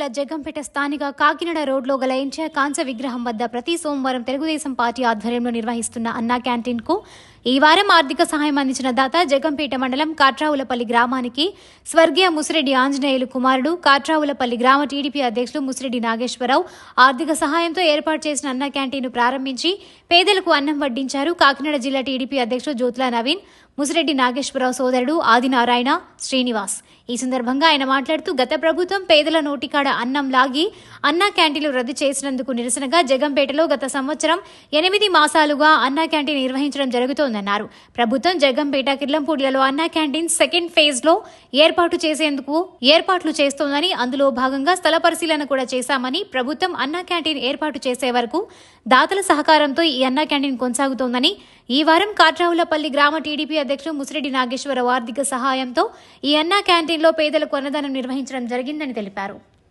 జిల్లా జగ్గంపేట స్థానిక కాకినాడ రోడ్లో గల ఎన్టీఆర్ కాంస్య విగ్రహం వద్ద ప్రతి సోమవారం తెలుగుదేశం పార్టీ ఆధ్వర్యంలో నిర్వహిస్తున్న అన్నా క్యాంటీన్కు ఈ వారం ఆర్థిక సహాయం అందించిన దాత జగ్గంపేట మండలం కాట్రావులపల్లి గ్రామానికి స్వర్గీయ ముసిరెడ్డి ఆంజనేయులు కుమారుడు కాట్రావులపల్లి గ్రామ టీడీపీ అధ్యక్షులు ముసిరెడ్డి నాగేశ్వరరావు ఆర్థిక సహాయంతో ఏర్పాటు చేసిన అన్నా క్యాంటీన్ను ప్రారంభించి పేదలకు అన్నం వడ్డించారు. కాకినాడ జిల్లా టీడీపీ అధ్యక్షుడు జ్యోతుల నవీన్, ముసిరెడ్డి నాగేశ్వరరావు సోదరుడు ఆదినారాయణ శ్రీనివాస్. ఈ సందర్భంగా ఆయన మాట్లాడుతూ గత ప్రభుత్వం పేదల నోటికాడ అన్నం లాగి అన్నా క్యాంటీన్లు రద్దు చేసినందుకు నిరసనగా జగ్గంపేటలో గత సంవత్సరం 8 మాసాలుగా అన్నా క్యాంటీన్ నిర్వహించడం జరుగుతోందన్నారు. ప్రభుత్వం జగ్గంపేట కిర్లంపూడిలలో అన్నా క్యాంటీన్ సెకండ్ ఫేజ్ లో ఏర్పాట్లు చేస్తోందని, అందులో భాగంగా స్థల పరిశీలన కూడా చేశామని, ప్రభుత్వం అన్నా క్యాంటీన్ ఏర్పాటు చేసే వరకు దాతల సహకారంతో ఈ అన్నా క్యాంటీన్ కొనసాగుతోందని, ఈ వారం కాట్రావులపల్లి గ్రామ టీడీపీ అధ్యక్షుడు ముసిరెడ్డి నాగేశ్వరరావు ఆర్థిక సహాయంతో ఈ అన్నా క్యాంటీన్లో పేదలకు అన్నదానం నిర్వహించడం జరిగిందని తెలిపారు.